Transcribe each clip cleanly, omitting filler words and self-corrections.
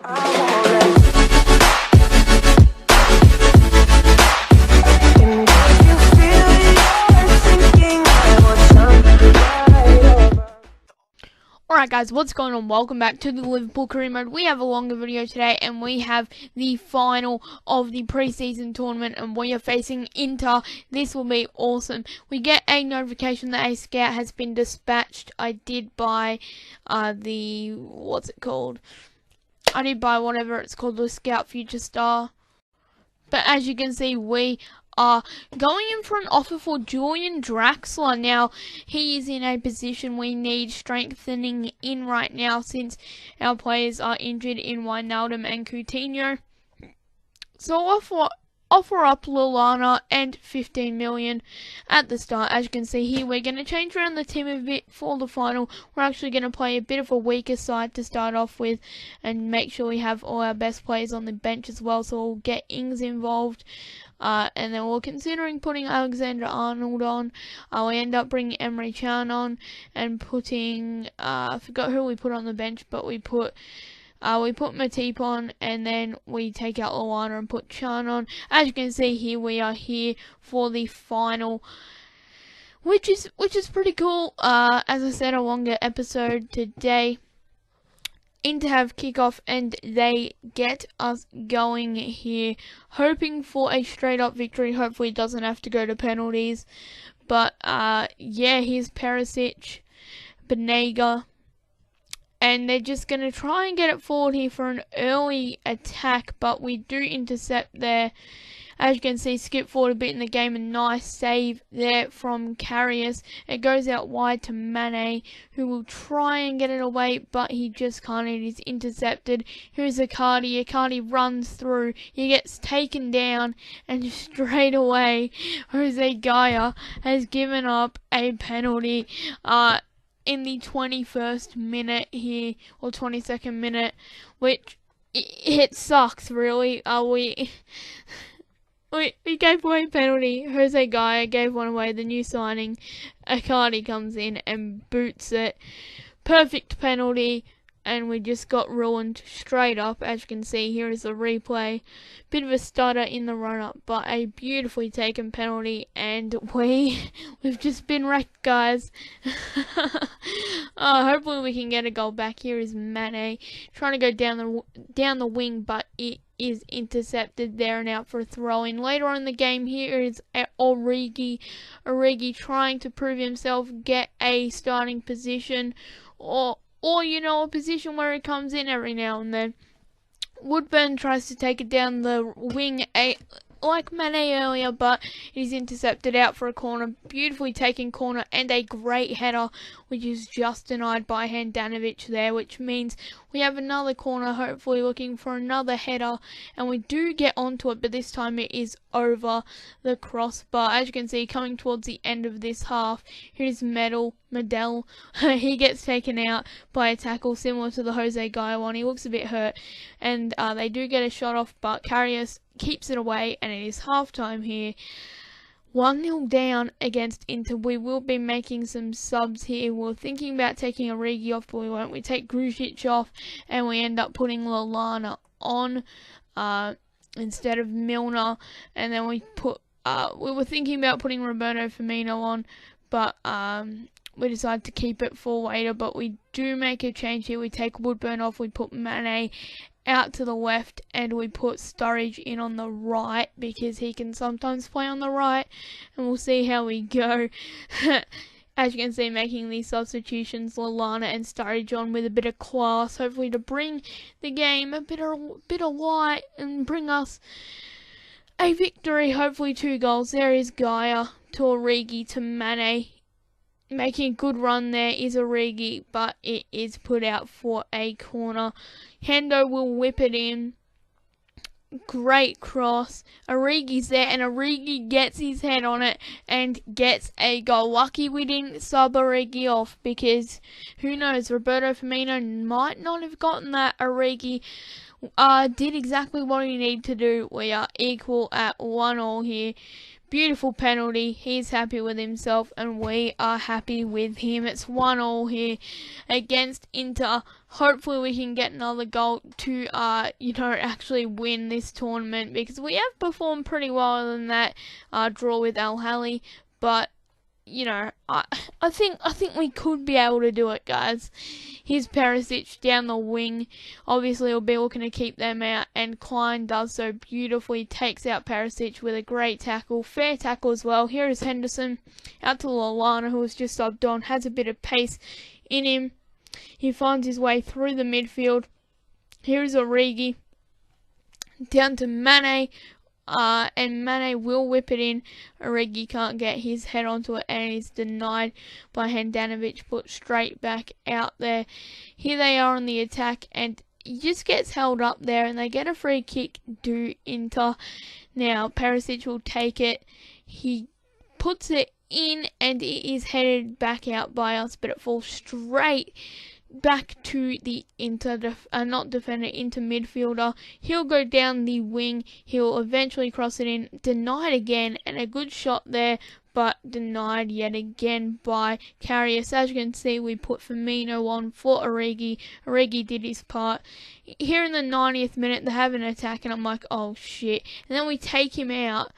Alright guys, what's going on? Welcome back to the Liverpool Career Mode. We have a longer video today and we have the final of the preseason tournament and we are facing Inter. This will be awesome. We get a notification that a scout has been dispatched. I did buy what's it called? I did buy whatever it's called, the Scout Future Star. But as you can see, we are going in for an offer for Julian Draxler. Now, he is in a position we need strengthening in right now since our players are injured in Wijnaldum and Coutinho. So offer up Lallana and 15 million at the start. As you can see here, we're going to change around the team a bit for the final. We're actually going to play a bit of a weaker side to start off with and make sure we have all our best players on the bench as well. So we'll get Ings involved. And then we're considering putting Alexander-Arnold on. We end up bringing Emre Can on and putting, I forgot who we put on the bench, but we put Matip on, and then we take out Lallana and put Can on. As you can see here, we are here for the final, which is pretty cool. As I said, a longer episode today. In to have kickoff and they get us going here, hoping for a straight up victory. Hopefully it doesn't have to go to penalties, but yeah, here's Perisic, Banega, and they're just going to try and get it forward here for an early attack, but we do intercept there. As you can see, skip forward a bit in the game, a nice save there from Karius. It goes out wide to Mane, who will try and get it away, but he just can't. It is intercepted. Here's Icardi. Icardi runs through. He gets taken down, and straight away, Jose Gaya has given up a penalty in the 21st minute here, or 22nd minute, which it sucks, really. We gave away a penalty. Jose Gaya gave one away. The new signing, Icardi, comes in and boots it. Perfect penalty, and we just got ruined straight up. As you can see, here is the replay. Bit of a stutter in the run-up, but a beautifully taken penalty, and we've just been wrecked, guys. Hopefully we can get a goal back. Here is Mane trying to go down the wing, but it is intercepted there and out for a throw-in. Later on in the game, here is Origi trying to prove himself, get a starting position, or you know, a position where he comes in every now and then. Woodburn tries to take it down the wing, like Mane earlier, but it is intercepted out for a corner. Beautifully taken corner and a great header, which is just denied by Handanovic there, which means we have another corner, hopefully looking for another header, and we do get onto it, but this time it is over the crossbar. As you can see, coming towards the end of this half, here's Medel. He gets taken out by a tackle similar to the Jose Gaya one. He looks a bit hurt, and they do get a shot off, but Karius keeps it away, and it is half time here. 1-0 down against Inter. We will be making some subs here. We're thinking about taking Origi off, but we won't. We take Grujic off, and we end up putting Lallana on instead of Milner. And then we were thinking about putting Roberto Firmino on, but we decided to keep it for later. But we do make a change here. We take Woodburn off. We put Mane out to the left, and we put Sturridge in on the right because he can sometimes play on the right, and we'll see how we go. As you can see, making these substitutions, Lallana and Sturridge on with a bit of class, hopefully to bring the game a bit of light and bring us a victory, hopefully 2 goals. There is Gaya to Origi to Mane. Making a good run there is Origi, but it is put out for a corner. Hendo will whip it in. Great cross. Origi's there, and Origi gets his head on it and gets a goal. Lucky we didn't sub Origi off, because who knows, Roberto Firmino might not have gotten that. Origi did exactly what he needed to do. We are equal at 1-1 here. Beautiful penalty. He's happy with himself and we are happy with him. It's 1-1 here against Inter. Hopefully we can get another goal to actually win this tournament, because we have performed pretty well in that draw with Al Ahly, but I think we could be able to do it, guys. Here's Perisic down the wing. Obviously, we'll be looking to keep them out, and Klein does so beautifully. Takes out Perisic with a great tackle. Fair tackle as well. Here is Henderson out to Lallana, who was just subbed on. Has a bit of pace in him. He finds his way through the midfield. Here is Origi down to Mane. And Mane will whip it in. Origi can't get his head onto it and is denied by Handanovic, put straight back out there. Here they are on the attack, and he just gets held up there, and they get a free kick to Inter. Now Perisic will take it. He puts it in and it is headed back out by us, but it falls straight back to the Inter midfielder. He'll go down the wing. He'll eventually cross it in. Denied again, and a good shot there, but denied yet again by Karius. As you can see, we put Firmino on for Origi. Origi did his part. Here in the 90th minute, they have an attack, and I'm like, oh shit. And then we take him out,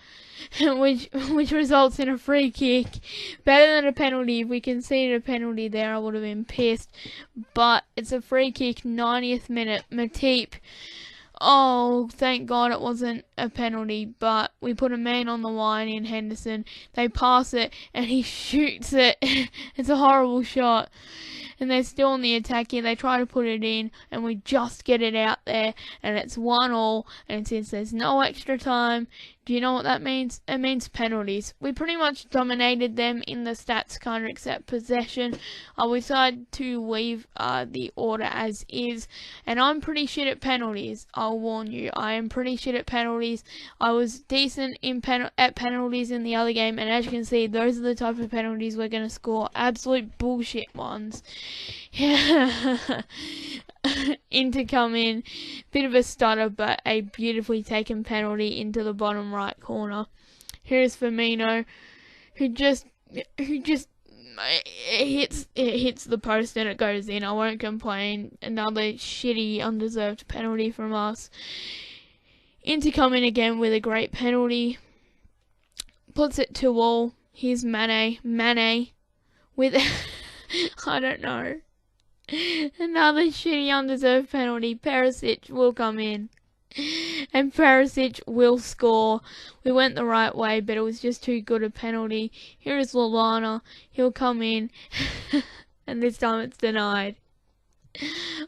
which results in a free kick. Better than a penalty. If we conceded a penalty there, I would have been pissed. But it's a free kick, 90th minute. Matip. Oh, thank God it wasn't a penalty, but we put a man on the line in Henderson. They pass it, and he shoots it. It's a horrible shot. And they're still on the attack here. They try to put it in, and we just get it out there, and it's 1-1. And since there's no extra time, do you know what that means? It means penalties. We pretty much dominated them in the stats, kind of except possession. We decided to leave the order as is, and I'm pretty shit at penalties. I'll warn you, I am pretty shit at penalties. I was decent at penalties in the other game, and as you can see, those are the type of penalties we're going to score. Absolute bullshit ones. Yeah. Inter come in, bit of a stutter, but a beautifully taken penalty into the bottom right corner. Here's Firmino, who just hits the post and it goes in. I won't complain. Another shitty, undeserved penalty from us. Inter come in again with a great penalty, puts it 2-2. Here's Mane with I don't know. Another shitty undeserved penalty. Perisic will come in. And Perisic will score. We went the right way, but it was just too good a penalty. Here is Lallana. He'll come in. And this time it's denied.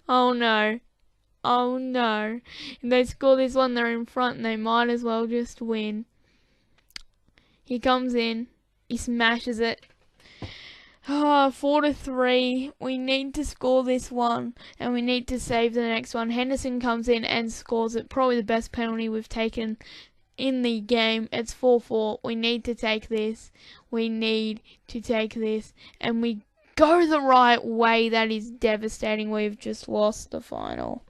Oh no. Oh no. If they score this one, they're in front and they might as well just win. He comes in. He smashes it. 4-3. We need to score this one, and we need to save the next one. Henderson comes in and scores it. Probably the best penalty we've taken in the game. It's 4-4. We need to take this. We need to take this, and we go the right way. That is devastating. We've just lost the final.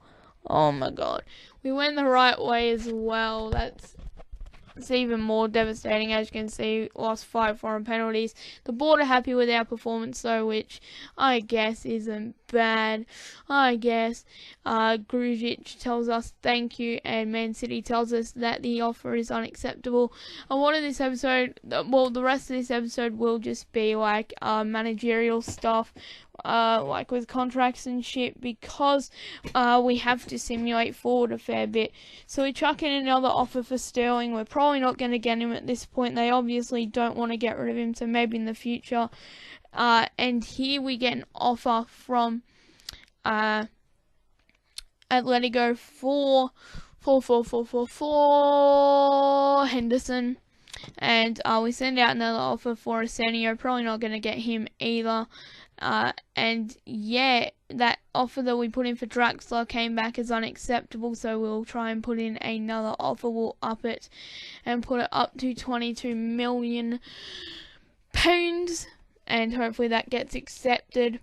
Oh my god. We went the right way as well. It's even more devastating. As you can see, lost 5 foreign penalties. The board are happy with our performance though, which I guess isn't bad. I guess Grujic tells us thank you, and Man City tells us that the offer is unacceptable. A lot of this episode, well, the rest of this episode will just be like managerial stuff, like with contracts and shit, because we have to simulate forward a fair bit. So we chuck in another offer for Sterling. We're probably not going to get him at this point. They obviously don't want to get rid of him, so maybe in the future. And here we get an offer from Atletico for Henderson. And we send out another offer for Arsenio. Probably not going to get him either. And yeah, that offer that we put in for Draxler came back as unacceptable, so we'll try and put in another offer. We'll up it and put it up to £22 million, and hopefully that gets accepted.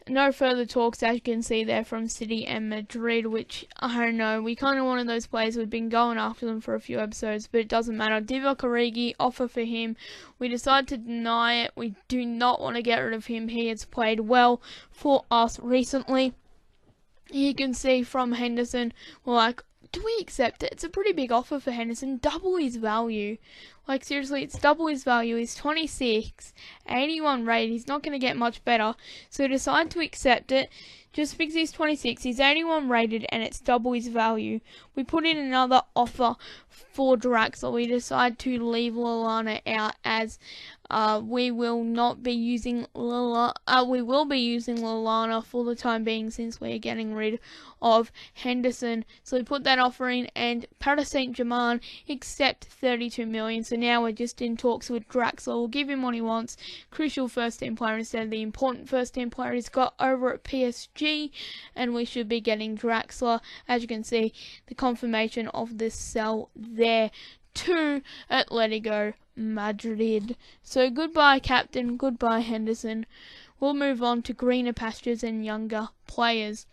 no further talks, as you can see there, from City and Madrid, which, I don't know, we kind of wanted those players. We've been going after them for a few episodes, but it doesn't matter. Divock Origi, offer for him. We decided to deny it. We do not want to get rid of him. He has played well for us recently. You can see from Henderson, we're like, do we accept it? It's a pretty big offer for Henderson, double his value. Like, seriously, it's double his value. He's 26, 81 rated. He's not going to get much better. So we decided to accept it. Just because he's 26, he's 81 rated, and it's double his value. We put in another offer for Draxler. We decided to leave Lallana out, as we will not be using we will be using Lallana for the time being, since we're getting rid of Henderson. So we put that offer in, and Paris Saint-Germain accept 32 million. So now we're just in talks with Draxler. We'll give him what he wants. Crucial first team player instead of the important first team player he's got over at PSG, and we should be getting Draxler. As you can see, the confirmation of this sell there to Atletico Madrid. So goodbye, captain. Goodbye, Henderson. We'll move on to greener pastures and younger players.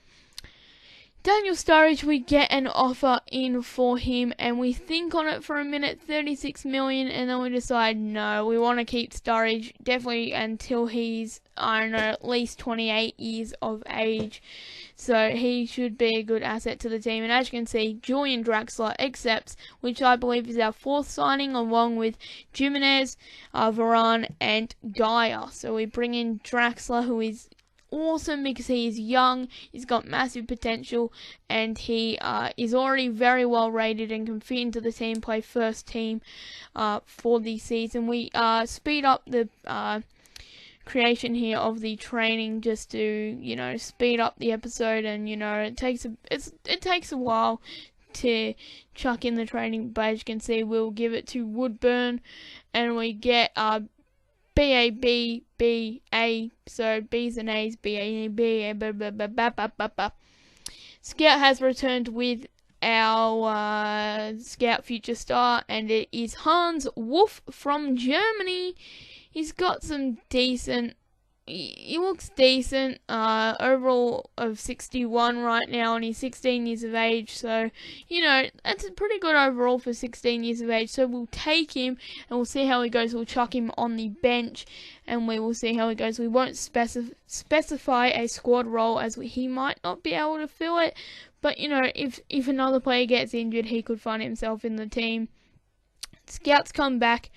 Daniel Sturridge, we get an offer in for him, and we think on it for a minute, 36 million, and then we decide no, we want to keep Sturridge definitely until he's, I don't know, at least 28 years of age. So he should be a good asset to the team. And as you can see, Julian Draxler accepts, which I believe is our fourth signing, along with Jimenez, Varane, and Dyer. So we bring in Draxler, who is awesome because he is young, he's got massive potential, and he is already very well rated and can fit into the team, play first team for the season. We speed up the creation here of the training just to, you know, speed up the episode, and you know, it takes a while to chuck in the training, but as you can see, we'll give it to Woodburn, and we get B-A-B-B-A, so B's and A's, B-A-B, Scout has returned with our Scout Future Star, and it is Hans Wolf from Germany. He's got some decent, he looks decent, overall of 61 right now, and he's 16 years of age, so, you know, that's pretty good overall for 16 years of age. So we'll take him, and we'll see how he goes. We'll chuck him on the bench, and we will see how he goes. We won't specify a squad role, as he might not be able to fill it, but, you know, if another player gets injured, he could find himself in the team. Scouts come back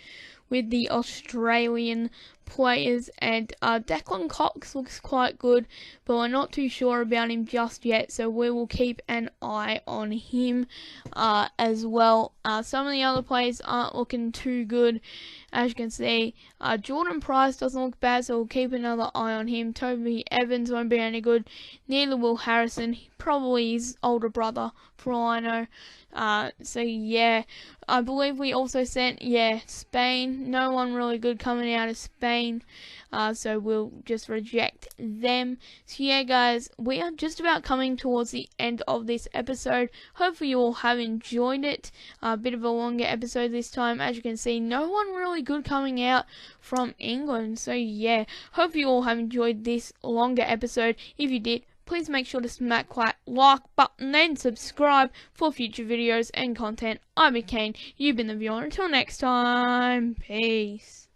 with the Australian players, and Declan Cox looks quite good, but we're not too sure about him just yet, so we will keep an eye on him as well. Some of the other players aren't looking too good, as you can see. Jordan Price doesn't look bad, so we'll keep another eye on him. Toby Evans won't be any good, neither will Harrison. Probably his older brother, for all I know. So yeah, I believe we also sent, Spain. No one really good coming out of Spain, so we'll just reject them. So yeah, guys, we are just about coming towards the end of this episode. Hopefully you all have enjoyed it. A bit of a longer episode this time. As you can see, no one really good coming out from England. So yeah, hope you all have enjoyed this longer episode. If you did, please make sure to smack that like button and subscribe for future videos and content. I've been Kane, you've been the viewer. Until next time, peace.